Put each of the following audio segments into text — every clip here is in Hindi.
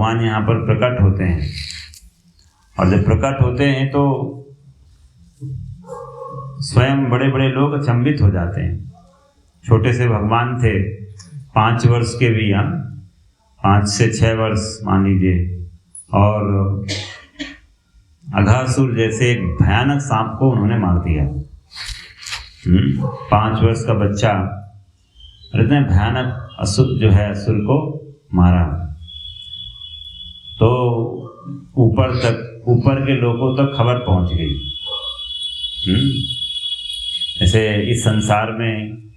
भगवान यहाँ पर प्रकट होते हैं। और जब प्रकट होते हैं तो स्वयं बड़े बड़े लोग अचंभित हो जाते हैं। छोटे से भगवान थे, 5 वर्ष के भी, 5 से 6 वर्ष मान लीजिए, और अघासुर जैसे एक भयानक सांप को उन्होंने मार दिया। 5 वर्ष का बच्चा, इतने भयानक असुर जो है असुर को मारा। तो ऊपर के लोगों तक खबर पहुंच गई। ऐसे इस संसार में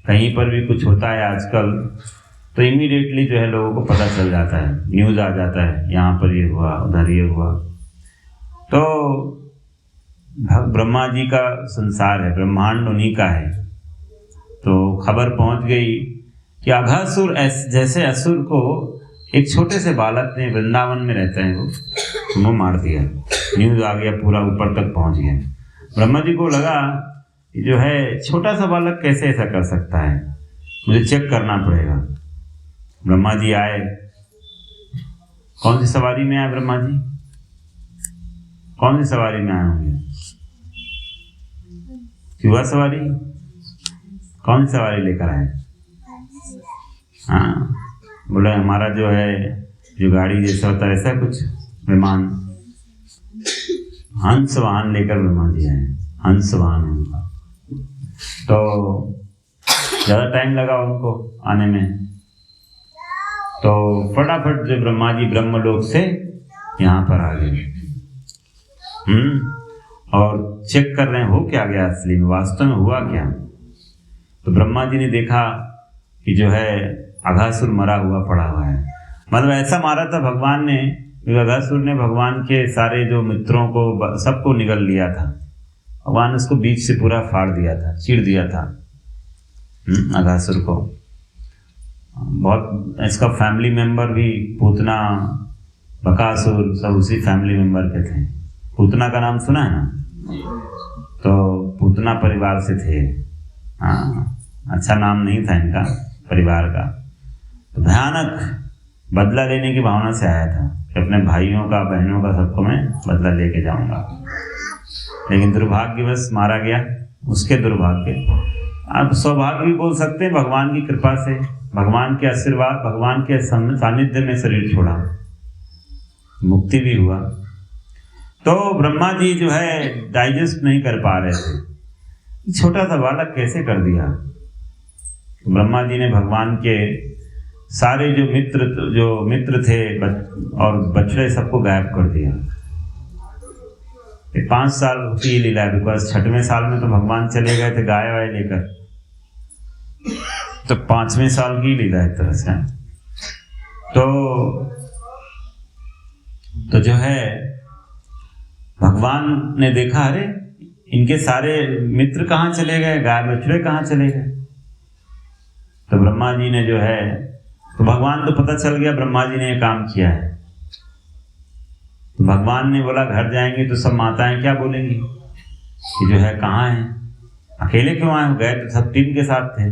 कहीं पर भी कुछ होता है आजकल तो इमीडिएटली जो है लोगों को पता चल जाता है, न्यूज़ आ जाता है, यहाँ पर ये हुआ, उधर ये हुआ। तो ब्रह्मा जी का संसार है, ब्रह्मांड उन्हीं का है। तो खबर पहुंच गई कि अघासुर जैसे असुर को एक छोटे से बालक ने, वृंदावन में रहते हैं वो मार दिया। न्यूज़ आ गया, पूरा ऊपर तक पहुंच गया। ब्रह्मा जी को लगा कि जो है छोटा सा बालक कैसे ऐसा कर सकता है, मुझे चेक करना पड़ेगा। ब्रह्मा जी आए। कौन सी सवारी में आए ब्रह्मा जी? कौन सी सवारी में आए होंगे? युवा सवारी? कौन सी सवारी लेकर आए? हाँ, बोले हमारा जो है, जो गाड़ी जैसा होता है ऐसा कुछ विमान, हंस वाहन लेकर ब्रह्मा जी आए। हंस वाहन उनका। तो ज़्यादा टाइम लगा उनको आने में। तो फटाफट जो ब्रह्मा जी ब्रह्मलोक से यहाँ पर आ गए। और चेक कर रहे हैं हो क्या गया असली में, वास्तव में हुआ क्या। तो ब्रह्मा जी ने देखा कि जो है अघासुर मरा हुआ पड़ा हुआ है। मतलब ऐसा मारा था भगवान ने, अघासुर ने भगवान के सारे जो मित्रों को सबको निगल लिया था। भगवान उसको बीच से पूरा फाड़ दिया था, चीर दिया था अघासुर को। बहुत इसका फैमिली मेंबर भी, पूतना, बकासुर, सब उसी फैमिली मेंबर के थे। पूतना का नाम सुना है ना? तो पूतना परिवार से थे। हाँ, अच्छा नाम नहीं था इनका परिवार का। तो भयानक बदला लेने की भावना से आया था कि अपने भाइयों का, बहनों का, सबको मैं बदला लेके जाऊंगा। लेकिन दुर्भाग्यवश मारा गया। उसके दुर्भाग्य, आप सौभाग्य भी बोल सकते हैं, भगवान की कृपा से, भगवान के आशीर्वाद, भगवान के सानिध्य में शरीर छोड़ा, मुक्ति भी हुआ। तो ब्रह्मा जी जो है डाइजेस्ट नहीं कर पा रहे थे, छोटा सा बालक कैसे कर दिया। ब्रह्मा जी ने भगवान के सारे जो मित्र थे और बछड़े सबको गायब कर दिया। 5 साल की लीला है, बिकॉज 6वें साल में तो भगवान चले गए थे गाय वाय लेकर, तो 5वें साल की लीला है एक तरह से। तो जो है भगवान ने देखा, अरे इनके सारे मित्र कहाँ चले गए, गाय बछड़े कहाँ चले गए। तो ब्रह्मा जी ने जो है, तो भगवान तो पता चल गया ब्रह्मा जी ने ये काम किया है। तो भगवान ने बोला घर जाएंगे तो सब माताएं क्या बोलेंगी कि जो है कहाँ हैं, अकेले क्यों आए हो, गए तो सब टीम के साथ थे,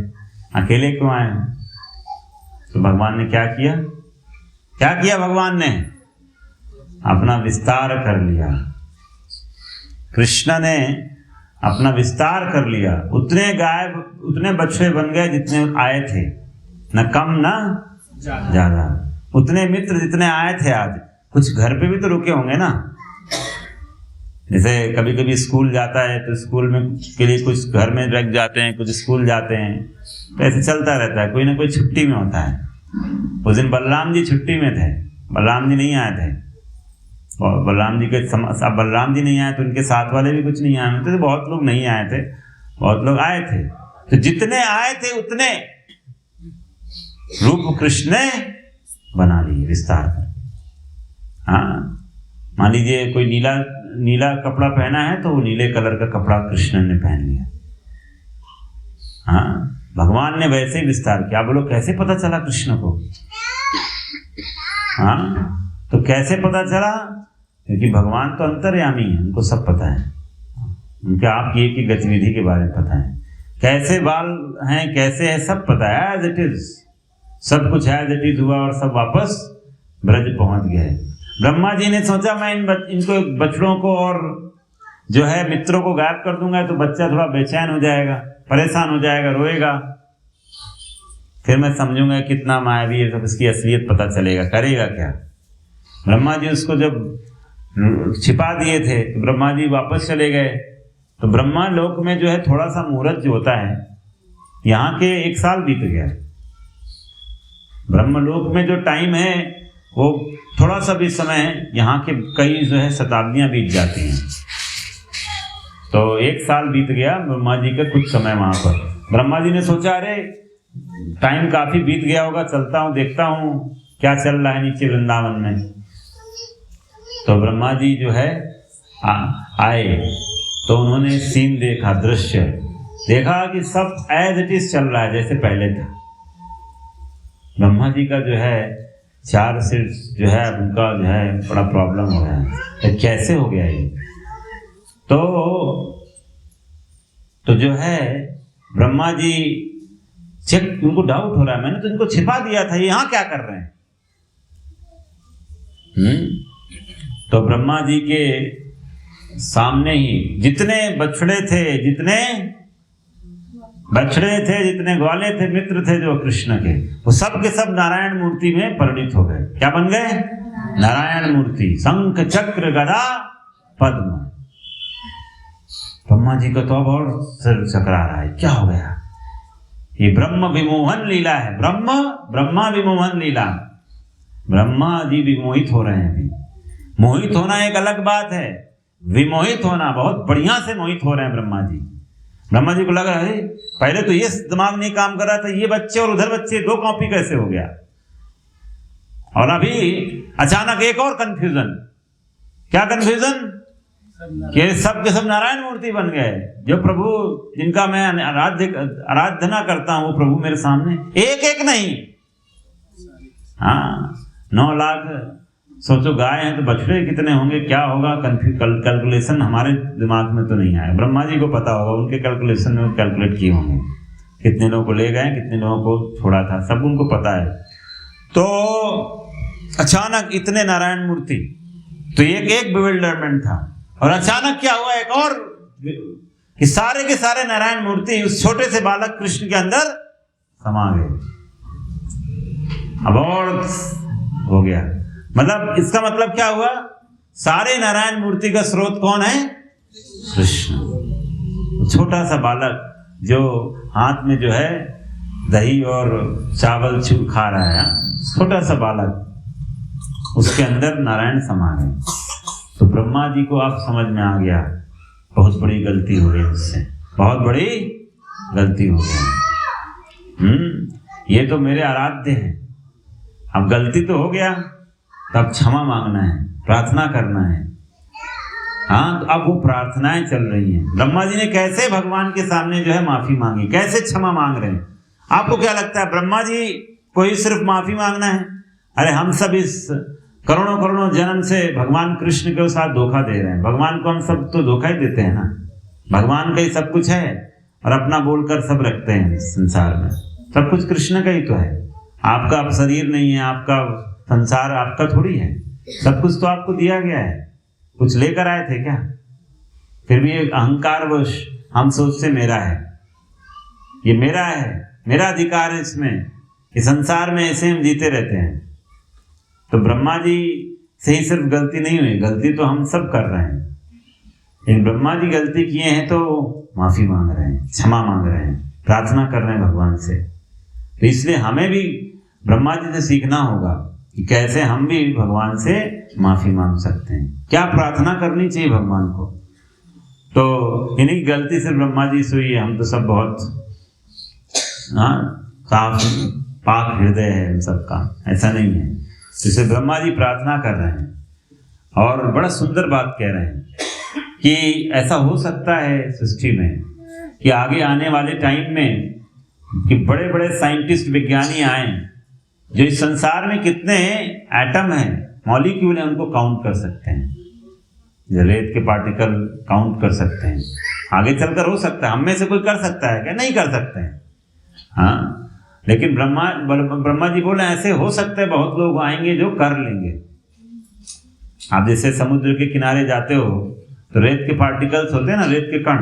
अकेले क्यों आए हो। तो भगवान ने क्या किया भगवान ने अपना विस्तार कर लिया। कृष्ण ने अपना विस्तार कर लिया। उतने बछड़े बन गए जितने आए थे, न कम न ज्यादा। उतने मित्र जितने आए थे। आज कुछ घर पे भी तो रुके होंगे ना, जैसे कभी कभी स्कूल जाता है तो स्कूल में के लिए कुछ घर में रख जाते हैं, कुछ स्कूल जाते हैं, तो ऐसे चलता रहता है, कोई ना कोई छुट्टी में होता है। उस दिन बलराम जी छुट्टी में थे, बलराम जी नहीं आए थे। और बलराम जी के अब बलराम जी नहीं आए तो उनके साथ वाले भी कुछ नहीं आए थे, तो बहुत लोग नहीं आए थे, बहुत लोग आए थे। तो जितने आए थे उतने रूप कृष्ण ने बना लिए विस्तार कर। हाँ, मान लीजिए कोई नीला कपड़ा पहना है तो वो नीले कलर का कपड़ा कृष्ण ने पहन लिया। हाँ, भगवान ने वैसे ही विस्तार किया। बोलो कैसे पता चला कृष्ण को? हाँ, तो कैसे पता चला? क्योंकि भगवान तो अंतर्यामी है, उनको सब पता है, उनके आप की गतिविधि के बारे में पता है, कैसे बाल हैं, कैसे है, सब पता है। एज इट इज, सब कुछ एज इट इज हुआ और सब वापस ब्रज पहुंच गए। ब्रह्मा जी ने सोचा मैं इनको बछड़ों को और जो है मित्रों को गायब कर दूंगा तो बच्चा थोड़ा बेचैन हो जाएगा, परेशान हो जाएगा, रोएगा, फिर मैं समझूंगा कितना मायावी है, तो इसकी असलियत पता चलेगा, करेगा क्या। ब्रह्मा जी उसको जब छिपा दिए थे तो ब्रह्मा जी वापस चले गए। तो ब्रह्मा लोक में जो है थोड़ा सा मुहूर्त जो होता है, यहाँ के 1 साल बीत गया। ब्रह्मलोक में जो टाइम है वो थोड़ा सा भी समय है, यहाँ के कई जो है शताब्दियां बीत जाती हैं। तो 1 साल बीत गया ब्रह्मा जी का कुछ समय वहां पर। ब्रह्मा जी ने सोचा अरे टाइम काफी बीत गया होगा, चलता हूँ देखता हूँ क्या चल रहा है नीचे वृंदावन में। तो ब्रह्मा जी जो है आए तो उन्होंने सीन देखा, दृश्य देखा कि सब एज इट इज चल रहा है जैसे पहले था। ब्रह्मा जी का जो है 4 सिर जो है उनका जो है बड़ा प्रॉब्लम हो रहा है, तो कैसे हो गया ये। तो जो है ब्रह्मा जी चेक, उनको डाउट हो रहा है, मैंने तो इनको छिपा दिया था, ये यहाँ क्या कर रहे हैं। तो ब्रह्मा जी के सामने ही जितने बछड़े थे, जितने ग्वाले थे, मित्र थे जो कृष्ण के, वो सब के सब नारायण मूर्ति में परिणित हो गए। क्या बन गए? नारायण मूर्ति, शंख चक्र गदा पद्म। ब्रह्मा जी को तो अब और सिर चकरा रहा है, क्या हो गया। ये ब्रह्म विमोहन लीला है, ब्रह्मा विमोहन लीला। ब्रह्मा जी विमोहित हो रहे हैं अभी। मोहित होना एक अलग बात है, विमोहित होना, बहुत बढ़िया से मोहित हो रहे हैं ब्रह्मा जी। ब्रह्मा जी को लगा है पहले तो ये दिमाग नहीं काम कर रहा था, ये बच्चे और उधर बच्चे 2 कॉपी कैसे हो गया। और अभी अचानक एक और कंफ्यूजन। क्या कंफ्यूजन? कि सब के सब नारायण मूर्ति बन गए। जो प्रभु जिनका मैं आराधना करता हूं वो प्रभु मेरे सामने, एक नहीं, हाँ 9 लाख। सोचो गाय हैं तो बछड़े कितने होंगे, क्या होगा, कैलकुलेशन हमारे दिमाग में तो नहीं आया। ब्रह्मा जी को पता होगा, उनके कैलकुलेशन में कैलकुलेट किए होंगे, कितने लोगों को ले गए, कितने लोगों को छोड़ा था, सब उनको पता है। तो अचानक इतने नारायण मूर्ति, तो एक बिविल्डरमेंट था। और अचानक क्या हुआ, एक और कि सारे के सारे नारायण मूर्ति उस छोटे से बालक कृष्ण के अंदर समा गए। अब और हो गया, मतलब इसका मतलब क्या हुआ, सारे नारायण मूर्ति का स्रोत कौन है? कृष्ण। छोटा सा बालक जो हाथ में जो है दही और चावल खा रहा है, छोटा सा बालक, उसके अंदर नारायण समा गए। तो ब्रह्मा जी को आप समझ में आ गया बहुत बड़ी गलती हो गई मुझसे, बहुत बड़ी गलती हो गई। ये तो मेरे आराध्य हैं, अब गलती तो हो गया, तब क्षमा मांगना है, प्रार्थना करना है। हाँ, तो अब वो प्रार्थनाएं चल रही हैं। ब्रह्मा जी ने कैसे भगवान के सामने जो है माफी मांगी, कैसे क्षमा मांग रहे हैं। आपको क्या लगता है ब्रह्मा जी को ही सिर्फ माफी मांगना है? अरे हम सब इस करोड़ों जन्म से भगवान कृष्ण के साथ धोखा दे रहे हैं। भगवान को हम सब तो धोखा ही देते हैं ना। भगवान का ही सब कुछ है और अपना बोलकर सब रखते हैं संसार में। सब कुछ कृष्ण का ही तो है। आपका अब शरीर नहीं है, आपका संसार आपका थोड़ी है, सब कुछ तो आपको दिया गया है। कुछ लेकर आए थे क्या? फिर भी एक अहंकारवश हम सोचते मेरा है, ये मेरा है, मेरा अधिकार है इसमें, इस संसार में ऐसे हम जीते रहते हैं। तो ब्रह्मा जी से ही सिर्फ गलती नहीं हुई, गलती तो हम सब कर रहे हैं। लेकिन ब्रह्मा जी गलती किए हैं तो माफी मांग रहे हैं, क्षमा मांग रहे हैं, प्रार्थना कर रहे हैं भगवान से। तो इसलिए हमें भी ब्रह्मा जी से सीखना होगा कि कैसे हम भी भगवान से माफी मांग सकते हैं, क्या प्रार्थना करनी चाहिए भगवान को। तो इन्हीं गलती से ब्रह्मा जी से हुई है। हम तो सब बहुत साफ पाक हृदय है हम सबका, ऐसा नहीं है। जिसे ब्रह्मा जी प्रार्थना कर रहे हैं और बड़ा सुंदर बात कह रहे हैं कि ऐसा हो सकता है सृष्टि में कि आगे आने वाले टाइम में कि बड़े बड़े साइंटिस्ट विज्ञानी आए जो इस संसार में कितने एटम हैं, मॉलिक्यूल हैं, उनको काउंट कर सकते हैं, रेत के पार्टिकल काउंट कर सकते हैं। आगे चलकर हो सकता है, हम में से कोई कर सकता है क्या? नहीं कर सकते हैं। हाँ, लेकिन ब्रह्मा जी बोले ऐसे हो सकता है बहुत लोग आएंगे जो कर लेंगे। आप जैसे समुद्र के किनारे जाते हो तो रेत के पार्टिकल्स होते हैं ना, रेत के कण,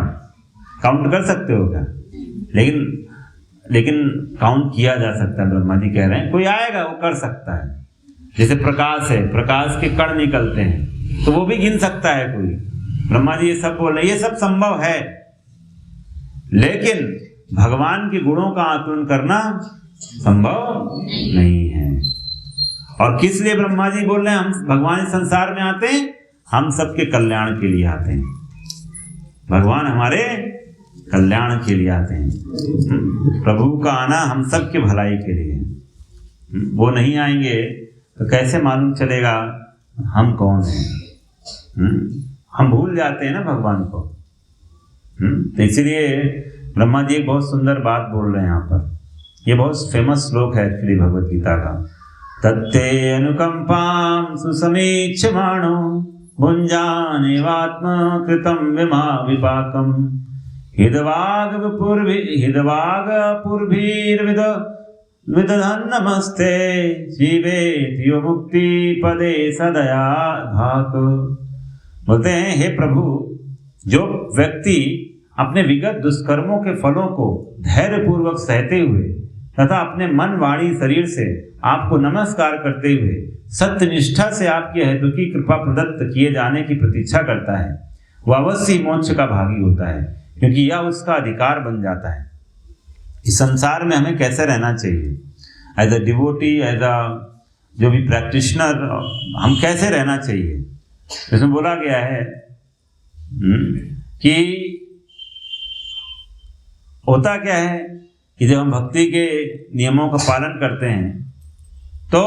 काउंट कर सकते हो क्या? लेकिन काउंट किया जा सकता है। ब्रह्मा जी कह रहे हैं कोई आएगा वो कर सकता है। जैसे प्रकाश है, प्रकाश के कण निकलते हैं तो वो भी गिन सकता है कोई। ब्रह्मा जी ये सब बोल रहे हैं, ये सब संभव है, लेकिन भगवान के गुणों का आकलन करना संभव नहीं है। और किस लिए ब्रह्मा जी बोल रहे हैं हम भगवान इस संसार में आते हैं? हम सबके कल्याण के लिए आते हैं। भगवान हमारे कल्याण के लिए आते हैं। प्रभु का आना हम सबके भलाई के लिए। वो नहीं आएंगे तो कैसे मालूम चलेगा हम कौन हैं? हम भूल जाते हैं ना भगवान को। तो इसलिए ब्रह्मा जी एक बहुत सुंदर बात बोल रहे हैं यहाँ पर। ये बहुत फेमस श्लोक है एक्चुअली भगवत गीता का। तत्ते अनुकंपां सुसमीक्षमाणो भुञ्जानेवात्मा कृतं विमा विपाकं हिदवागपुर्भिर्विदधन्नमस्ते जीवेतियो मुक्ति पदे सदया भाक। बोलते हैं हे प्रभु, जो व्यक्ति अपने विगत दुष्कर्मों के फलों को धैर्य पूर्वक सहते हुए तथा अपने मन वाणी शरीर से आपको नमस्कार करते हुए सत्यनिष्ठा से आपकी हेतु की कृपा प्रदत्त किए जाने की प्रतीक्षा करता है, वह अवश्य मोक्ष का भागी होता है, क्योंकि यह उसका अधिकार बन जाता है। इस संसार में हमें कैसे रहना चाहिए as a devotee, as a जो भी प्रैक्टिशनर, हम कैसे रहना चाहिए? इसमें बोला गया है कि होता क्या है कि जब हम भक्ति के नियमों का पालन करते हैं तो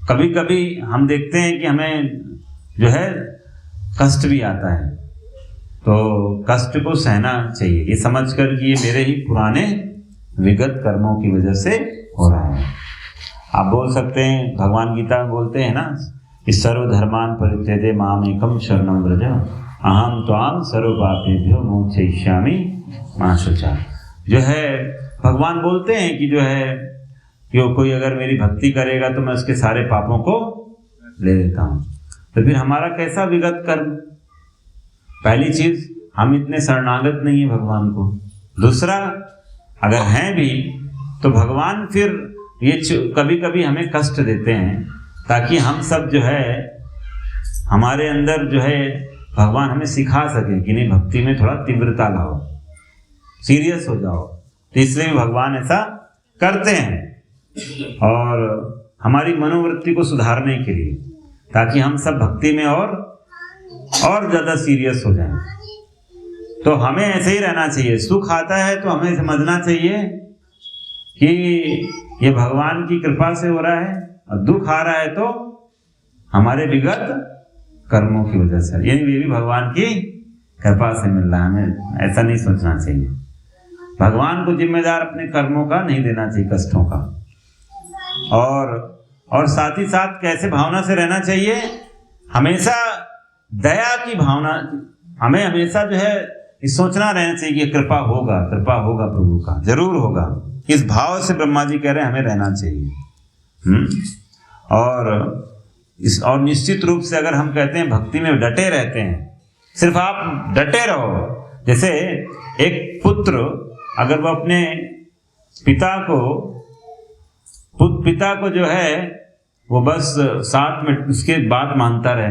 कभी कभी हम देखते हैं कि हमें जो है कष्ट भी आता है। तो कष्ट को सहना चाहिए, ये समझकर कि ये मेरे ही पुराने विगत कर्मों की वजह से हो रहा है। आप बोल सकते हैं, भगवान गीता में बोलते हैं ना, इस सर्वधर्मान परित्यज्य माम एकम शरणं व्रज अहम त्वां सर्व पापेभ्यो मोक्षयिष्यामि मा शुचा। जो है भगवान बोलते हैं कि जो है कि कोई अगर मेरी भक्ति करेगा तो मैं उसके सारे पापों को ले लेता हूँ। तो फिर हमारा कैसा विगत कर्म? पहली चीज, हम इतने शरणागत नहीं है भगवान को। दूसरा, अगर हैं भी तो भगवान फिर ये कभी कभी हमें कष्ट देते हैं ताकि हम सब जो है हमारे अंदर जो है भगवान हमें सिखा सके कि नहीं, भक्ति में थोड़ा तीव्रता लाओ, सीरियस हो जाओ। तो इसलिए भगवान ऐसा करते हैं और हमारी मनोवृत्ति को सुधारने के लिए, ताकि हम सब भक्ति में और ज़्यादा सीरियस हो जाएं। तो हमें ऐसे ही रहना चाहिए। सुख आता है तो हमें समझना चाहिए कि ये भगवान की कृपा से हो रहा है, और दुख आ रहा है तो हमारे विगत कर्मों की वजह से, ये भी भगवान की कृपा से मिल रहा है। हमें ऐसा नहीं सोचना चाहिए। भगवान को जिम्मेदार अपने कर्मों का नहीं देना चाहिए, कष्टों का। और साथ ही साथ कैसे भावना से रहना चाहिए? हमेशा दया की भावना, हमें हमेशा जो है सोचना रहना चाहिए कि कृपा होगा प्रभु का, जरूर होगा। इस भाव से ब्रह्मा जी कह रहे हैं हमें रहना चाहिए। और निश्चित रूप से अगर हम कहते हैं भक्ति में डटे रहते हैं, सिर्फ आप डटे रहो। जैसे एक पुत्र अगर वो अपने पिता को जो है वो बस साथ में उसके बात मानता रहे,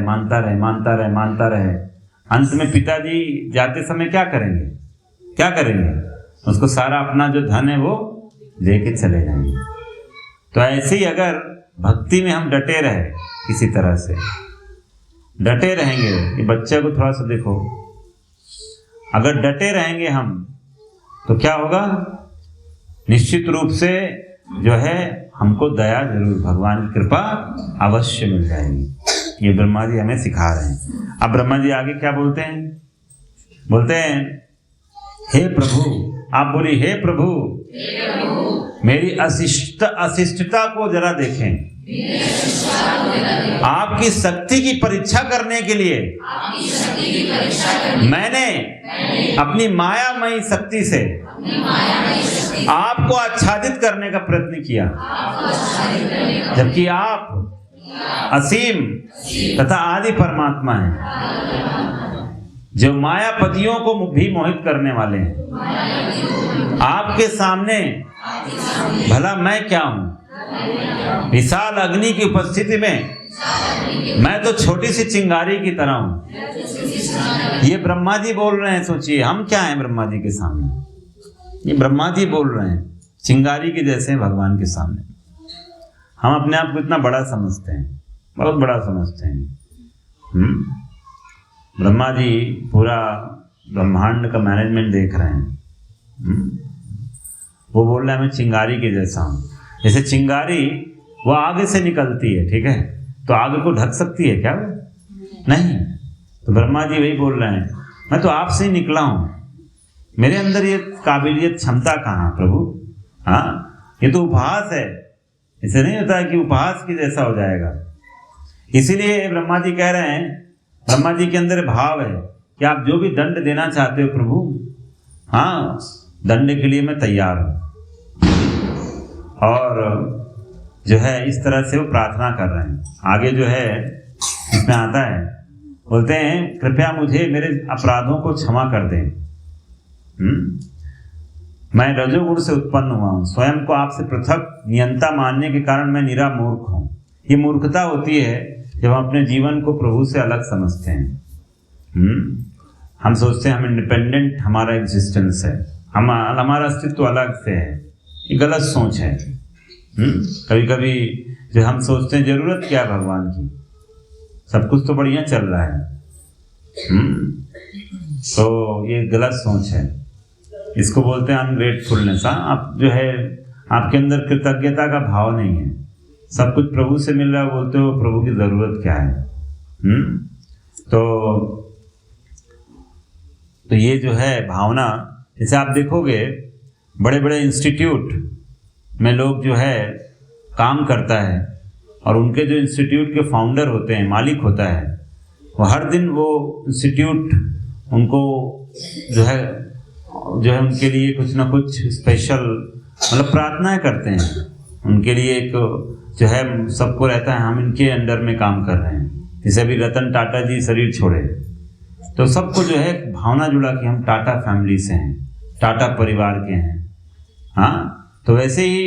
अंत में पिताजी जाते समय क्या करेंगे? उसको सारा अपना जो धन है वो लेके चले जाएंगे। तो ऐसे ही अगर भक्ति में हम डटे रहे, किसी तरह से डटे रहेंगे, ये बच्चे को थोड़ा सा देखो, अगर डटे रहेंगे हम तो क्या होगा? निश्चित रूप से जो है हमको दया जरूर, भगवान की कृपा अवश्य मिल जाएगी। ये ब्रह्मा जी हमें सिखा रहे हैं। अब ब्रह्मा जी आगे क्या बोलते हैं? हे प्रभु, आप बोलिए हे प्रभु, मेरी अशिष्टता को जरा देखें। आपकी शक्ति की परीक्षा करने के लिए मैंने अपनी मायामयी शक्ति से आपको आच्छादित करने का प्रयत्न किया, जबकि आप असीम तथा आदि परमात्मा हैं, जो मायापतियों को भी मोहित करने वाले हैं। आपके सामने भला मैं क्या हूं? विशाल अग्नि की उपस्थिति में मैं तो छोटी सी चिंगारी की तरह हूं। ये ब्रह्मा जी बोल रहे हैं। सोचिए हम क्या हैं ब्रह्मा जी के सामने। ये ब्रह्मा जी बोल रहे हैं, चिंगारी के जैसे हैं भगवान के सामने। हम अपने आप को इतना बड़ा समझते हैं, बहुत बड़ा समझते हैं। ब्रह्मा जी पूरा ब्रह्मांड का मैनेजमेंट देख रहे हैं। वो बोल रहा है मैं चिंगारी के जैसा हूँ। जैसे चिंगारी वो आग से निकलती है, ठीक है, तो आग को ढक सकती है क्या वो? नहीं। तो ब्रह्मा जी वही बोल रहे हैं, मैं तो आपसे ही निकला हूँ, मेरे अंदर ये काबिलियत क्षमता कहाँ प्रभु? हाँ, ये तो उपहास है। इसे नहीं होता है कि उपहास की जैसा हो जाएगा। इसीलिए ब्रह्मा जी कह रहे हैं, ब्रह्मा जी के अंदर भाव है कि आप जो भी दंड देना चाहते हो प्रभु, हाँ, दंड के लिए मैं तैयार हूँ। और जो है इस तरह से वो प्रार्थना कर रहे हैं। आगे जो है इसमें आता है, बोलते हैं कृपया मुझे मेरे अपराधों को क्षमा कर दें। मैं रजोगुण से उत्पन्न हुआ हूँ, स्वयं को आपसे पृथक नियंता मानने के कारण मैं निरा मूर्ख हूँ। ये मूर्खता होती है जब हम अपने जीवन को प्रभु से अलग समझते हैं। हम सोचते हैं हम इंडिपेंडेंट, हमारा एग्जिस्टेंस है, हमारा अस्तित्व अलग से है। ये गलत सोच है। कभी कभी जो हम सोचते हैं जरूरत क्या है भगवान की, सब कुछ तो बढ़िया चल रहा है। तो ये गलत सोच है, इसको बोलते हैं अनग्रेटफुलनेस। आप जो है आपके अंदर कृतज्ञता का भाव नहीं है। सब कुछ प्रभु से मिल रहा है, बोलते हो प्रभु की जरूरत क्या है। तो ये जो है भावना, जैसे आप देखोगे बड़े बड़े इंस्टीट्यूट में लोग जो है काम करता है, और उनके जो इंस्टीट्यूट के फाउंडर होते हैं, मालिक होता है, वो हर दिन वो इंस्टीट्यूट उनको जो है उनके लिए कुछ ना कुछ स्पेशल मतलब प्रार्थनाएं करते हैं। उनके लिए एक जो है सबको रहता है हम इनके अंडर में काम कर रहे हैं। जैसे अभी रतन टाटा जी शरीर छोड़े तो सबको जो है भावना जुड़ा कि हम टाटा फैमिली से हैं, टाटा परिवार के हैं। हाँ, तो वैसे ही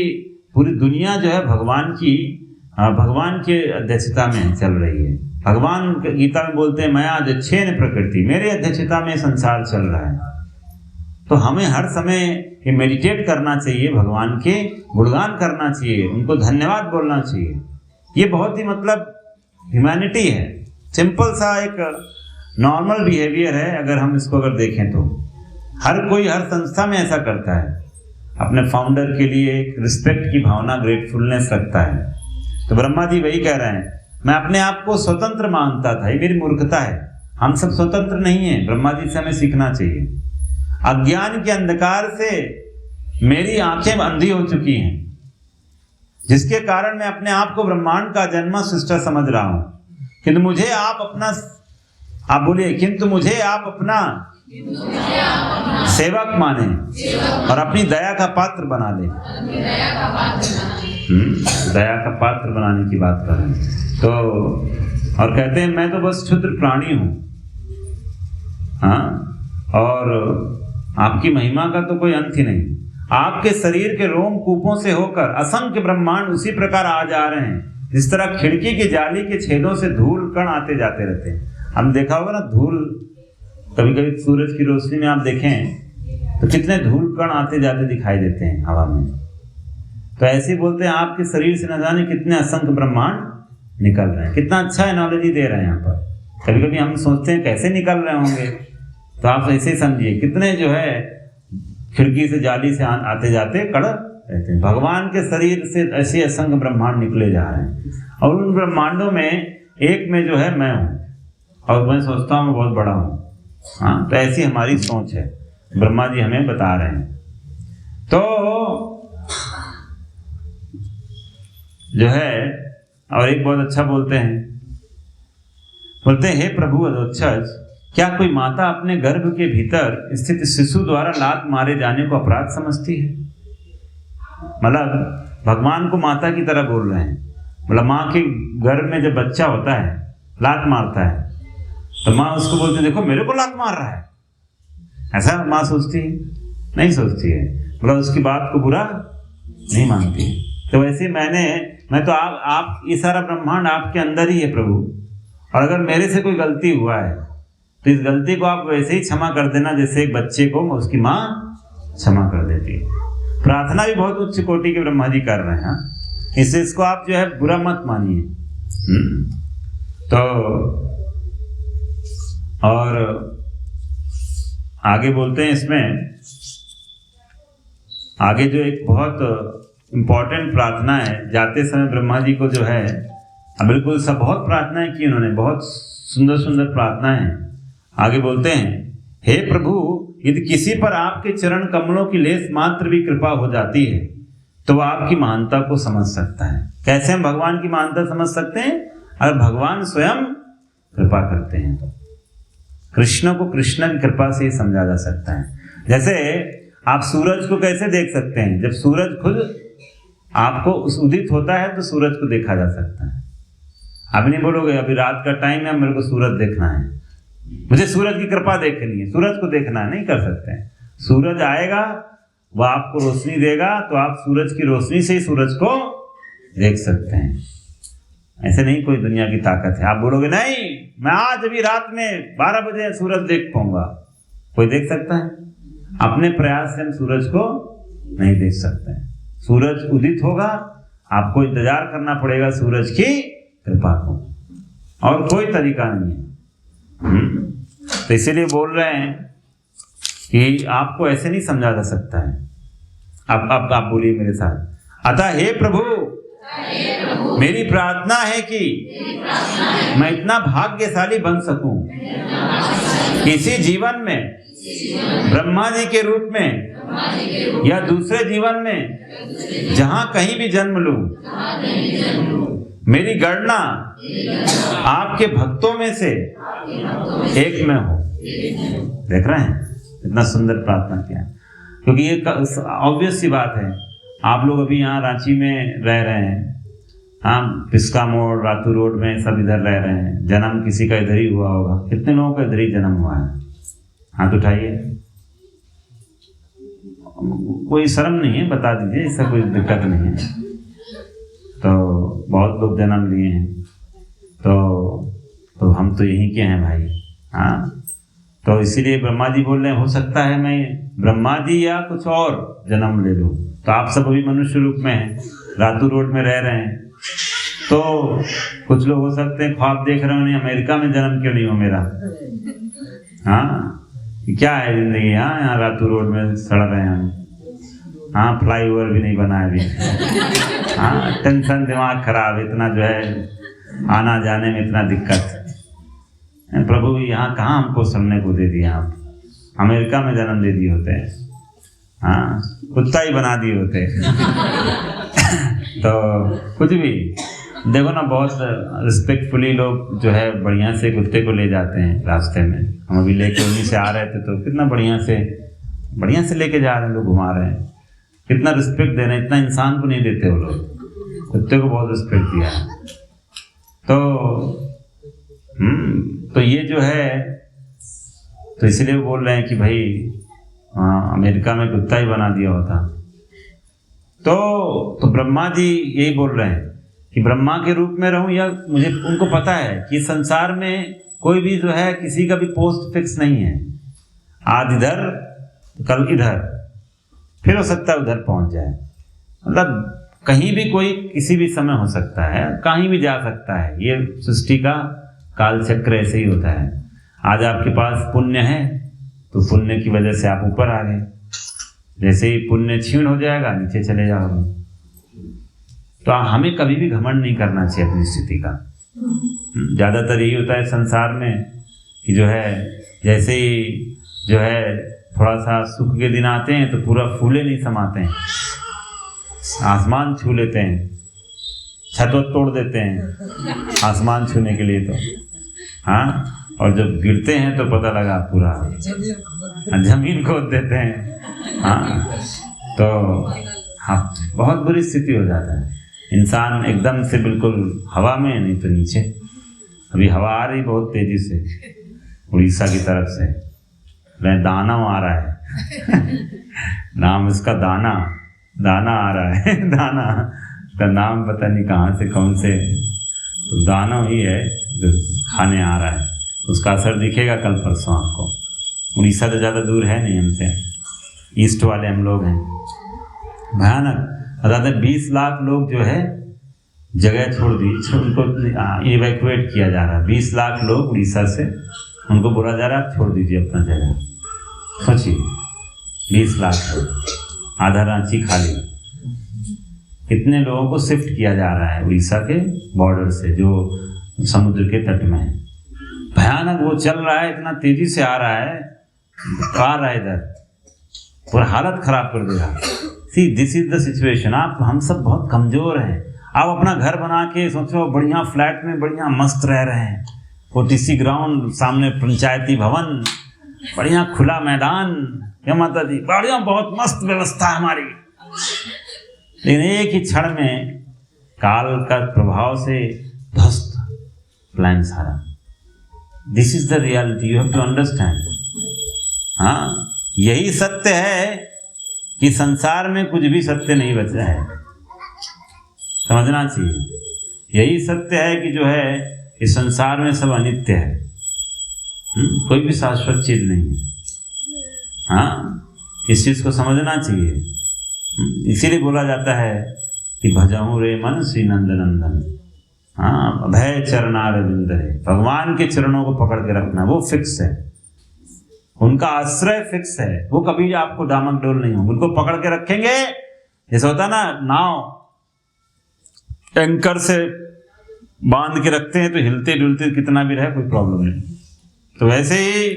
पूरी दुनिया जो है भगवान के अध्यक्षता में चल रही है। भगवान गीता में बोलते हैं मैं अध्यक्षेन प्रकृति, मेरे अध्यक्षता में संसार चल रहा है। तो हमें हर समय ये मेडिटेट करना चाहिए, भगवान के गुणगान करना चाहिए, उनको धन्यवाद बोलना चाहिए। ये बहुत ही मतलब ह्यूमैनिटी है, सिंपल सा एक नॉर्मल बिहेवियर है। अगर हम इसको अगर देखें तो हर कोई हर संस्था में ऐसा करता है, अपने फाउंडर के लिए एक रिस्पेक्ट की भावना, ग्रेटफुलनेस रखता है। तो ब्रह्मा जी वही कह रहे हैं, मैं अपने आप को स्वतंत्र मानता था, ये मेरी मूर्खता है। हम सब स्वतंत्र नहीं हैं, ब्रह्मा जी से हमें सीखना चाहिए। अज्ञान के अंधकार से मेरी आंखें अंधी हो चुकी हैं, जिसके कारण मैं अपने आप को ब्रह्मांड का जन्मा सृष्टा समझ रहा हूं। किंतु मुझे आप अपना सेवक माने और अपनी दया का पात्र बना ले। दया का पात्र बनाने की बात कर रहे हैं। तो और कहते हैं मैं तो बस क्षुद्र प्राणी हूं, हाँ, और आपकी महिमा का तो कोई अंत ही नहीं। आपके शरीर के रोम कूपों से होकर असंख्य ब्रह्मांड उसी प्रकार आ जा रहे हैं, जिस तरह खिड़की की जाली के छेदों से धूल कण आते जाते रहते हैं। हम देखा होगा ना, धूल कभी कभी सूरज की रोशनी में आप देखें तो कितने धूल कण आते जाते दिखाई देते हैं हवा में। तो ऐसे बोलते हैं आपके शरीर से न जाने कितने असंख्य ब्रह्मांड निकल रहे हैं। कितना अच्छा एनालॉजी दे रहे हैं यहाँ पर। कभी कभी हम सोचते हैं कैसे निकल रहे होंगे, तो आप ऐसे ही समझिए कितने जो है खिड़की से जाली से आते जाते कड़ रहते हैं। भगवान के शरीर से ऐसे असंख्य ब्रह्मांड निकले जा रहे हैं, और उन ब्रह्मांडों में एक में जो है मैं हूँ, और मैं सोचता हूँ मैं बहुत बड़ा हूँ। हाँ, तो ऐसी हमारी सोच है, ब्रह्मा जी हमें बता रहे हैं। तो जो है और एक बहुत अच्छा बोलते हैं, बोलते हैं, हे प्रभु अधोक्षज, क्या कोई माता अपने गर्भ के भीतर स्थित शिशु द्वारा लात मारे जाने को अपराध समझती है? मतलब भगवान को माता की तरह बोल रहे हैं। मतलब माँ के गर्भ में जब बच्चा होता है, लात मारता है, तो माँ उसको बोलती है, देखो मेरे को लात मार रहा है। ऐसा माँ सोचती है? नहीं सोचती है। मतलब उसकी बात को बुरा नहीं मानती। तो वैसे मैं तो आप ये सारा ब्रह्मांड आपके अंदर ही है प्रभु, और अगर मेरे से कोई गलती हुआ है तो इस गलती को आप वैसे ही क्षमा कर देना जैसे एक बच्चे को उसकी माँ क्षमा कर देती है। प्रार्थना भी बहुत उच्च कोटि के ब्रह्मा जी कर रहे हैं, इससे इसको आप जो है बुरा मत मानिए। तो और आगे बोलते हैं, इसमें आगे जो एक बहुत इम्पोर्टेंट प्रार्थना है, जाते समय ब्रह्मा जी को जो है बिल्कुल सब बहुत प्रार्थनाएं की उन्होंने, बहुत सुंदर सुंदर प्रार्थनाएं। आगे बोलते हैं, हे प्रभु, यदि किसी पर आपके चरण कमलों की लेस मात्र भी कृपा हो जाती है तो वह आपकी महानता को समझ सकता है। कैसे हम भगवान की महानता समझ सकते हैं? अगर भगवान स्वयं कृपा करते हैं तो कृष्ण को कृष्ण की कृपा से ही समझा जा सकता है। जैसे आप सूरज को कैसे देख सकते हैं? जब सूरज खुद आपको उदित होता है तो सूरज को देखा जा सकता है। आप नहीं बोलोगे अभी रात का टाइम है, मेरे को सूरज देखना है, मुझे सूरज की कृपा देखनी है, सूरज को देखना है, नहीं कर सकते हैं। सूरज आएगा, वह आपको रोशनी देगा, तो आप सूरज की रोशनी से ही सूरज को देख सकते हैं। ऐसे नहीं कोई दुनिया की ताकत है। आप बोलोगे नहीं, मैं आज अभी रात में 12 बजे सूरज देख पाऊंगा, कोई देख सकता है? अपने प्रयास से हम सूरज को नहीं देख सकते हैं। सूरज उदित होगा, आपको इंतजार करना पड़ेगा सूरज की कृपा को, और कोई तरीका नहीं है। तो इसीलिए बोल रहे हैं कि आपको ऐसे नहीं समझा जा सकता है। अब आप बोलिए मेरे साथ, अतः हे प्रभु, मेरी प्रार्थना है कि मैं इतना भाग्यशाली बन सकूं किसी जीवन में ब्रह्मा जी के रूप में या दूसरे जीवन में जहां कहीं भी जन्म लूं, मेरी गणना आपके भक्तों में से एक में हो। देख रहे हैं इतना सुंदर प्रार्थना किया, क्योंकि ये ऑब्वियस सी बात है। आप लोग अभी यहाँ रांची में रह रहे हैं, हाँ, पिस्का मोड़, रातू रोड में सब इधर रह रहे हैं। जन्म किसी का इधर ही हुआ होगा। कितने लोगों का इधर ही जन्म हुआ है? हाथ उठाइए। कोई शर्म नहीं है, बता दीजिए, इसका कोई दिक्कत नहीं है। तो बहुत लोग जन्म लिए हैं, तो हम तो यहीं के हैं भाई। हाँ, तो इसीलिए ब्रह्मा जी बोल रहे हैं, हो सकता है मैं ब्रह्मा जी या कुछ और जन्म ले लूँ। तो आप सब अभी मनुष्य रूप में हैं, रातू रोड में रह रहे हैं। तो कुछ लोग हो सकते हैं ख्वाब देख रहे हो, अमेरिका में जन्म क्यों नहीं हो मेरा? हाँ, क्या है जिंदगी? हाँ, यहाँ रातू रोड में सड़ रहे हैं हम। हाँ, फ्लाईओवर भी नहीं बना अभी। हाँ, टेंशन, दिमाग खराब, इतना जो है आना जाने में इतना दिक्कत। प्रभु यहाँ कहाँ हमको सड़ने को दे दिया? आप अमेरिका में जन्म दे दिए होते हैं, हाँ, कुत्ता ही बना दिए होते। तो कुछ भी देखो ना, बहुत रिस्पेक्टफुली लोग जो है बढ़िया से कुत्ते को ले जाते हैं रास्ते में। हम अभी लेके उन्हीं से आ रहे थे, तो कितना बढ़िया से लेके जा रहे हैं, लोग घुमा रहे हैं, कितना रिस्पेक्ट दे रहे हैं। इतना इंसान को नहीं देते वो लोग, कुत्ते को बहुत रिस्पेक्ट दिया है। तो ये जो है, तो इसलिए बोल रहे हैं कि भाई अमेरिका में कुत्ता ही बना दिया होता। तो ब्रह्मा जी यही बोल रहे हैं कि ब्रह्मा के रूप में रहूं, या मुझे उनको पता है कि संसार में कोई भी जो है किसी का भी पोस्ट फिक्स नहीं है। आज इधर, कल इधर, फिर हो सकता है उधर पहुंच जाए। मतलब कहीं भी कोई किसी भी समय हो सकता है, कहीं भी जा सकता है। ये सृष्टि का काल चक्र ऐसे ही होता है। आज आपके पास पुण्य है तो पुण्य की वजह से आप ऊपर आ गए, जैसे ही पुण्य क्षीण हो जाएगा नीचे चले जाओगे। तो हमें कभी भी घमंड नहीं करना चाहिए अपनी स्थिति का। ज़्यादातर यही होता है संसार में कि जो है, जैसे ही जो है थोड़ा सा सुख के दिन आते हैं तो पूरा फूले नहीं समाते हैं, आसमान छू लेते हैं, छत तोड़ देते हैं आसमान छूने के लिए, तो हाँ, और जब गिरते हैं तो पता लगा पूरा जमीन खोद देते हैं। हाँ, तो हाँ, बहुत बुरी स्थिति हो जाता है। इंसान एकदम से बिल्कुल हवा में, नहीं तो नीचे। अभी हवा आ रही बहुत तेजी से उड़ीसा की तरफ से, दाना आ रहा है नाम उसका दाना आ रहा है दाना का नाम पता नहीं कहाँ से कौन से, तो दाना ही है जो खाने आ रहा है, उसका असर दिखेगा कल परसों आपको। उड़ीसा तो ज़्यादा दूर है नहीं हमसे, ईस्ट वाले हम लोग हैं। भयानक, ज़्यादा 20 लाख लोग जो है जगह छोड़ दी, उनको इवैक्यूएट किया जा रहा है। 20 लाख लोग उड़ीसा से, उनको बोला जा रहा है आप छोड़ दीजिए अपना जगह। सोचिए 20 लाख लोग, आधा रांची खाली, कितने लोगों को शिफ्ट किया जा रहा है उड़ीसा के बॉर्डर से जो समुद्र के तट में है। भयानक वो चल रहा है, इतना तेजी से आ रहा है, आ रहा है इधर, पूरा हालत खराब कर देगा। See this is the situation. आप हम सब बहुत कमजोर हैं। आप अपना घर बना के सोचो बढ़िया फ्लैट में बढ़िया मस्त रह रहे हैं, OTC ग्राउंड, सामने पंचायती भवन, बढ़िया खुला मैदान, क्या माता जी, बढ़िया बहुत मस्त व्यवस्था है हमारी। लेकिन एक ही क्षण में काल का प्रभाव से ध्वस्त प्लान सारा। This is the reality, you have to understand. हाँ, यही सत्य है कि संसार में कुछ भी सत्य नहीं बचा है, समझना चाहिए। यही सत्य है कि जो है इस संसार में सब अनित्य है, कोई भी शाश्वत चीज नहीं है। हाँ, इस चीज को समझना चाहिए। इसीलिए बोला जाता है कि भजहूँ रे मन श्री नंद नंदन। हाँ, अभय चरणारविंद है, भगवान के चरणों को पकड़ के रखना, वो फिक्स है, उनका आश्रय फिक्स है, वो कभी आपको डामक डोल नहीं होगा। उनको पकड़ के रखेंगे, जैसे होता ना नाव टैंकर से बांध के रखते हैं तो हिलते डुलते कितना भी रहे कोई प्रॉब्लम नहीं। तो वैसे ही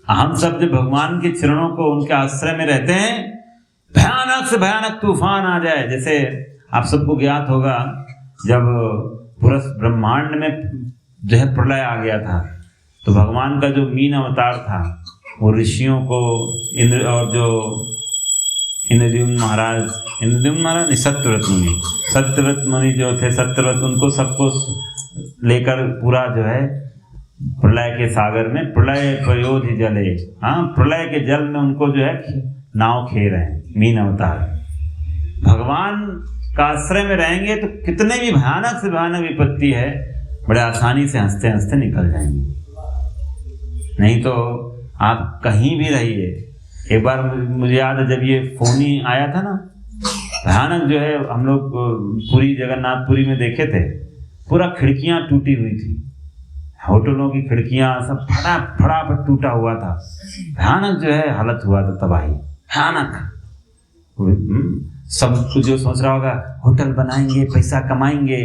हम सब जब भगवान के चरणों को, उनके आश्रय में रहते हैं, भयानक से भयानक तूफान आ जाए, जैसे आप सबको ज्ञात होगा जब पूरा ब्रह्मांड में जो है प्रलय आ गया था, तो भगवान का जो मीन अवतार था वो ऋषियों को, इंद्र और जो इंद्रद्युम्न महाराज नहीं, सत्यव्रत मुनि जो थे, सत्यव्रत, उनको सबको लेकर पूरा जो है प्रलय के सागर में, प्रलय प्रयोधि जले, हाँ, प्रलय के जल में उनको जो है नाव खे रहे हैं मीन अवतार। भगवान का आश्रय में रहेंगे तो कितने भी भयानक से भयानक विपत्ति है, बड़े आसानी से हंसते हंसते निकल जाएंगे। नहीं तो आप कहीं भी रहिए। एक बार मुझे याद है जब ये फोनी आया था ना, भयानक जो है, हम लोग पुरी, जगन्नाथपुरी में देखे थे, पूरा खिड़कियां टूटी हुई थी, होटलों की खिड़कियां सब फटाफट टूटा हुआ था। भयानक जो है हालत हुआ था, तबाही भयानक। सब कुछ जो सोच रहा होगा होटल बनाएंगे, पैसा कमाएंगे,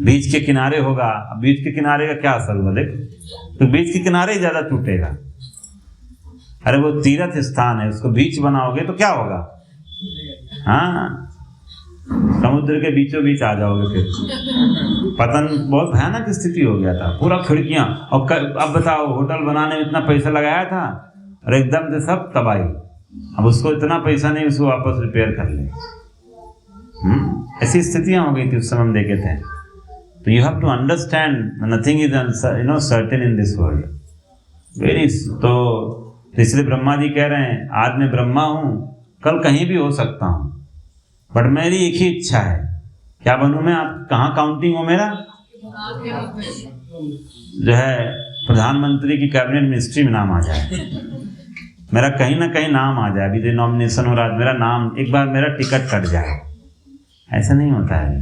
बीच के किनारे होगा। अब बीच के किनारे का क्या असर हुआ देखो, तो बीच के किनारे ही ज्यादा टूटेगा। अरे वो तीर्थ स्थान है, उसको बीच बनाओगे तो क्या होगा? हाँ, समुद्र के बीचों बीच आ जाओगे, फिर पतन, बहुत भयानक स्थिति हो गया था, पूरा खिड़कियां। और अब बताओ, होटल बनाने में इतना पैसा लगाया था और एकदम से सब तबाही। अब उसको इतना पैसा नहीं, उसको वापस रिपेयर कर ले। ऐसी स्थितियां हो गई थी उस समय, हम देखे थे। तो you have to understand nothing is certain in this world, very. तो इसलिए ब्रह्मा जी कह रहे हैं, आज मैं ब्रह्मा हूं, कल कहीं भी हो सकता हूं, बट मेरी एक ही इच्छा है, क्या बनूं मैं? आप कहाँ काउंटिंग हो मेरा? जो है प्रधानमंत्री की कैबिनेट मिनिस्ट्री में नाम आ जाए, मेरा कहीं ना कहीं नाम आ जाए। अभी जो नॉमिनेशन हो रहा है, मेरा नाम, एक बार मेरा टिकट कट जाए। ऐसा नहीं होता है,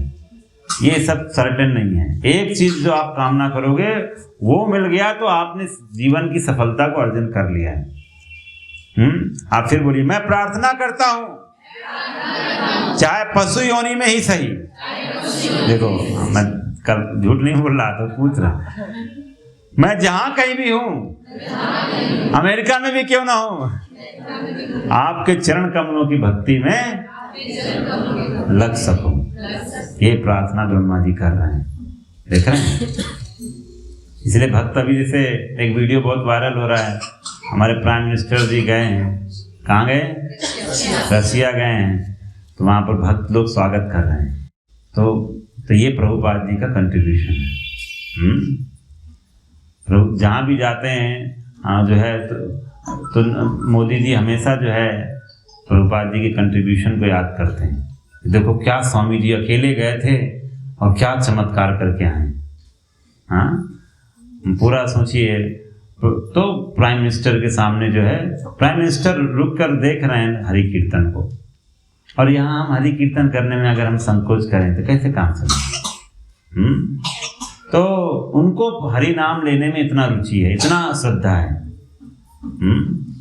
ये सब सर्टेन नहीं है। एक चीज जो आप कामना करोगे वो मिल गया तो आपने जीवन की सफलता को अर्जन कर लिया है। आप फिर बोलिए, मैं प्रार्थना करता हूं, चाहे पशु योनि में ही सही। देखो, मैं कल झूठ नहीं बोल रहा, तो पूछ रहा, मैं जहां कहीं भी हूं, अमेरिका में भी क्यों ना हूं, आपके चरण कमलों की भक्ति में लग सकूं। ये प्रार्थना ब्रह्मा जी कर रहे हैं, देख रहे हैं। इसलिए भक्त अभी जैसे एक वीडियो बहुत वायरल हो रहा है, हमारे प्राइम मिनिस्टर जी गए हैं, कहाँ गए? रसिया गए हैं, तो वहाँ पर भक्त लोग स्वागत कर रहे हैं। तो ये प्रभुपाद जी का कंट्रीब्यूशन है। प्रभु जहाँ भी जाते हैं जो है तो मोदी जी हमेशा जो है प्रभुपाद जी के कंट्रीब्यूशन को याद करते हैं। देखो क्या स्वामी जी अकेले गए थे और क्या चमत्कार करके आए। हाँ, पूरा सोचिए। तो प्राइम मिनिस्टर के सामने जो है, प्राइम मिनिस्टर रुक कर देख रहे हैं हरि कीर्तन को, और यहाँ हम हरि कीर्तन करने में अगर हम संकोच करें तो कैसे काम चलेगा? तो उनको हरि नाम लेने में इतना रुचि है, इतना श्रद्धा है।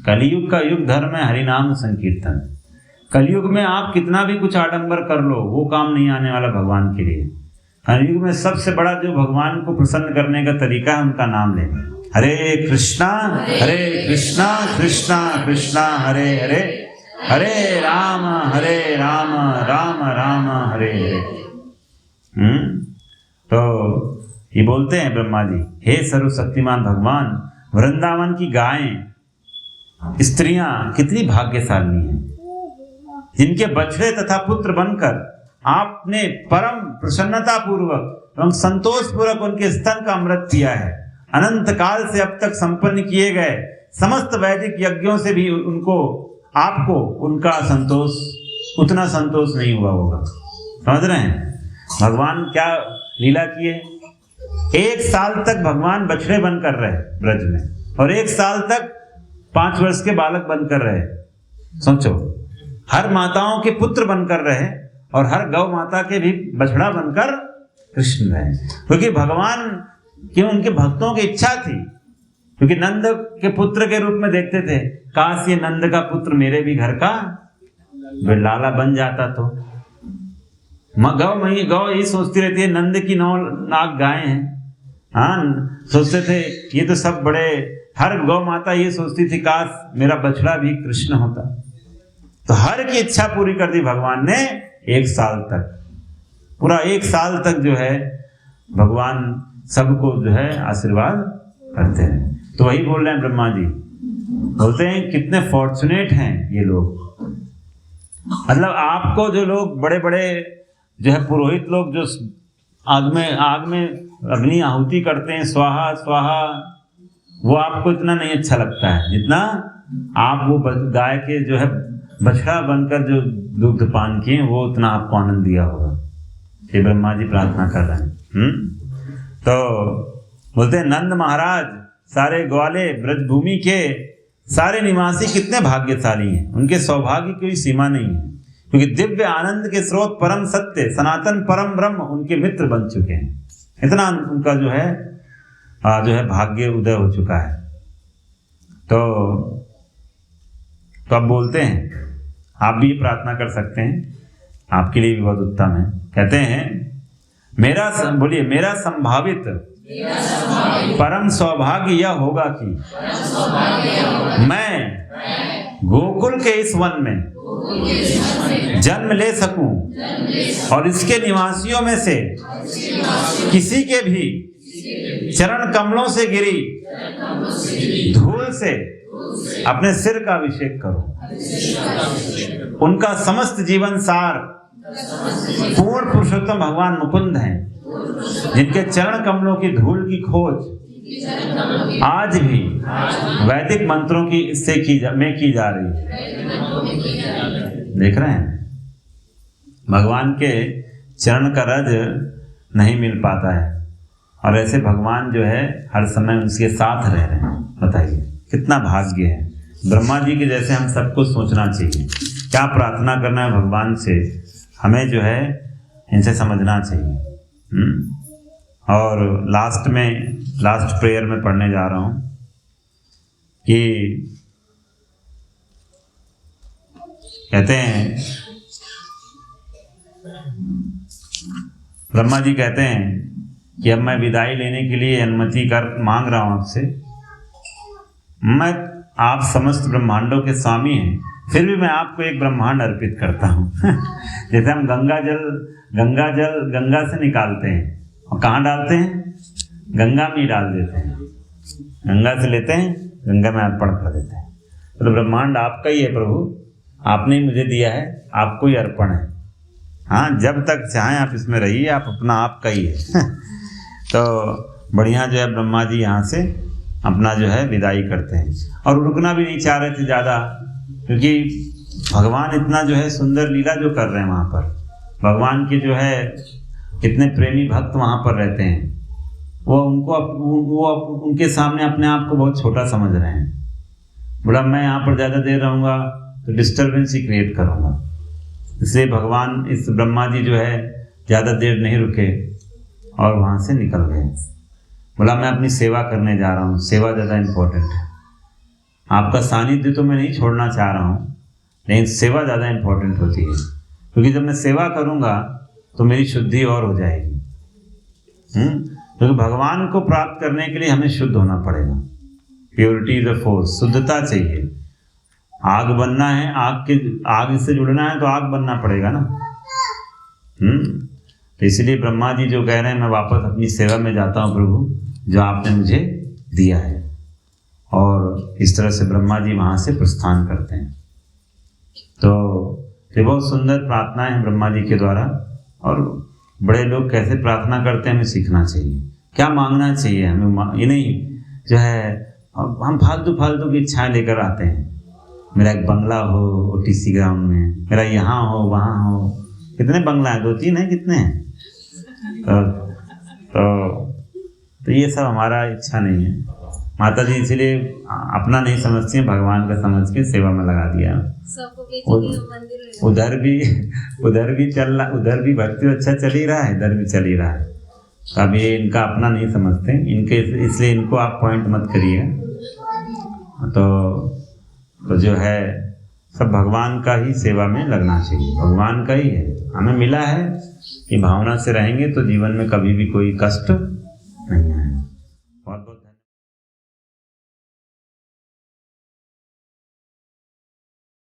कलयुग का युग धर्म है हरि नाम संकीर्तन। कलयुग में आप कितना भी कुछ आडंबर कर लो, वो काम नहीं आने वाला भगवान के लिए। कलयुग में सबसे बड़ा जो भगवान को प्रसन्न करने का तरीका है, उनका नाम लेना। हरे कृष्णा कृष्णा कृष्णा हरे हरे, हरे राम राम राम हरे हरे। तो ये बोलते हैं ब्रह्मा जी, हे सर्वशक्तिमान भगवान, वृंदावन की गायें स्त्रियां कितनी भाग्यशाली हैं, जिनके बछड़े तथा पुत्र बनकर आपने परम प्रसन्नता पूर्वक एवं संतोष पूर्वक उनके स्तन का अमृत पिया है। अनंत काल से अब तक संपन्न किए गए समस्त वैदिक यज्ञों से भी आपको उनका संतोष, उतना संतोष नहीं हुआ होगा। समझ रहे हैं भगवान क्या लीला किए? 1 साल तक भगवान बछड़े बनकर रहे ब्रज में, और 1 साल तक 5 वर्ष के बालक बनकर रहे। सोचो, हर माताओं के पुत्र बनकर रहे और हर गौ माता के भी बछड़ा बनकर कृष्ण रहे, क्योंकि भगवान की उनके भक्तों की इच्छा थी। क्योंकि नंद के पुत्र के रूप में देखते थे, काश ये नंद का पुत्र मेरे भी घर का लाला बन जाता। तो गौ यही सोचती रहती है, नंद की 9 नाग गायें हैं। हाँ, सोचते थे ये तो सब बड़े, हर गौ माता ये सोचती थी काश मेरा बछड़ा भी कृष्ण होता। तो हर की इच्छा पूरी कर दी भगवान ने 1 साल तक। पूरा 1 साल तक जो है भगवान सबको जो है आशीर्वाद करते हैं। तो वही बोल रहे हैं ब्रह्मा जी, बोलते हैं कितने फॉर्चुनेट हैं ये लोग। मतलब आपको जो लोग बड़े बड़े जो है पुरोहित लोग जो आग में अग्नि आहुति करते हैं, स्वाहा स्वाहा, वो आपको इतना नहीं अच्छा लगता है जितना आप वो गाय के जो है बछड़ा बनकर जो दुग्ध पान किए, वो उतना आपको आनंद दिया होगा। ये ब्रह्मा जी प्रार्थना कर रहे हैं। तो बोलते हैं नंद महाराज, सारे ग्वाले ब्रजभूमि के सारे निवासी कितने भाग्यशाली हैं, उनके सौभाग्य की कोई सीमा नहीं है, क्योंकि दिव्य आनंद के स्रोत परम सत्य सनातन परम ब्रह्म उनके मित्र बन चुके हैं। इतना उनका जो है भाग्य उदय हो चुका है। तो अब बोलते हैं, आप भी प्रार्थना कर सकते हैं, आपके लिए भी बहुत उत्तम है। कहते हैं मेरा संभावित परम सौभाग्य यह होगा कि मैं गोकुल के इस वन में जन्म ले सकूं और इसके निवासियों में से किसी के भी चरण कमलों से गिरी धूल से अपने सिर का अभिषेक करो। उनका समस्त जीवन सार पूर्ण पुरुषोत्तम भगवान मुकुंद हैं, जिनके चरण कमलों की धूल की खोज आज भी वैदिक मंत्रों की की जा रही है। देख रहे हैं, भगवान के चरण का रज नहीं मिल पाता है, और ऐसे भगवान जो है हर समय उनके साथ रह रहे हैं। बताइए कितना भाग्य है। ब्रह्मा जी के जैसे हम सबको सोचना चाहिए, क्या प्रार्थना करना है भगवान से, हमें जो है इनसे समझना चाहिए। और लास्ट प्रेयर में पढ़ने जा रहा हूँ कि कहते हैं, ब्रह्मा जी कहते हैं कि अब मैं विदाई लेने के लिए अनुमति मांग रहा हूँ आपसे। मैं आप समस्त ब्रह्मांडों के स्वामी हैं, फिर भी मैं आपको एक ब्रह्मांड अर्पित करता हूँ। जैसे हम गंगा जल गंगा से निकालते हैं और कहाँ डालते हैं? गंगा में ही डाल देते हैं। गंगा से लेते हैं, गंगा में अर्पण कर देते हैं। तो ब्रह्मांड आपका ही है प्रभु, आपने ही मुझे दिया है, आपको ही अर्पण है। हाँ, जब तक चाहें आप इसमें रहिए, आप अपना आपका ही है। तो बढ़िया जो है ब्रह्मा जी यहाँ से अपना जो है विदाई करते हैं और रुकना भी नहीं चाह रहे थे ज़्यादा, क्योंकि भगवान इतना जो है सुंदर लीला जो कर रहे हैं वहाँ पर, भगवान के जो है कितने प्रेमी भक्त वहाँ पर रहते हैं, वो उनके सामने अपने आप को बहुत छोटा समझ रहे हैं। बोला मैं यहाँ पर ज़्यादा देर रहूँगा तो डिस्टर्बेंस ही क्रिएट करूँगा, इसलिए भगवान इस ब्रह्मा जी जो है ज़्यादा देर नहीं रुके और वहाँ से निकल गए। बोला मैं अपनी सेवा करने जा रहा हूँ, सेवा ज़्यादा इम्पोर्टेंट है। आपका सानिध्य तो मैं नहीं छोड़ना चाह रहा हूँ, लेकिन सेवा ज़्यादा इम्पोर्टेंट होती है, क्योंकि जब मैं सेवा करूँगा तो मेरी शुद्धि और हो जाएगी। क्योंकि भगवान को प्राप्त करने के लिए हमें शुद्ध होना पड़ेगा। प्योरिटी इज अ फोर्स, शुद्धता चाहिए। आग बनना है, आग से जुड़ना है तो आग बनना पड़ेगा ना। तो इसलिए ब्रह्मा जी जो कह रहे हैं मैं वापस अपनी सेवा में जाता हूँ प्रभु, जो आपने मुझे दिया है। और इस तरह से ब्रह्मा जी वहाँ से प्रस्थान करते हैं। तो ये बहुत सुंदर प्रार्थनाएं हैं ब्रह्मा जी के द्वारा, और बड़े लोग कैसे प्रार्थना करते हैं हमें सीखना चाहिए, क्या मांगना चाहिए हमें। ये नहीं जो है हम फालतू की इच्छाएं लेकर आते हैं, मेरा एक बंगला हो ओटीसी ग्राउंड में, मेरा यहाँ हो वहाँ हो। कितने बंगला हैं? 2-3 हैं, कितने हैं? तो ये सब हमारा इच्छा नहीं है। माता जी इसीलिए अपना नहीं समझती हैं, भगवान का समझ के सेवा में लगा दिया। उधर भी भक्ति अच्छा चल ही रहा है, इधर भी चल ही रहा है। तो अब ये इनका अपना नहीं समझते इनके, इसलिए इनको आप पॉइंट मत करिए। तो जो है सब भगवान का ही सेवा में लगना चाहिए, भगवान का ही है। हमें मिला है कि भावना से रहेंगे तो जीवन में कभी भी कोई कष्ट नहीं है।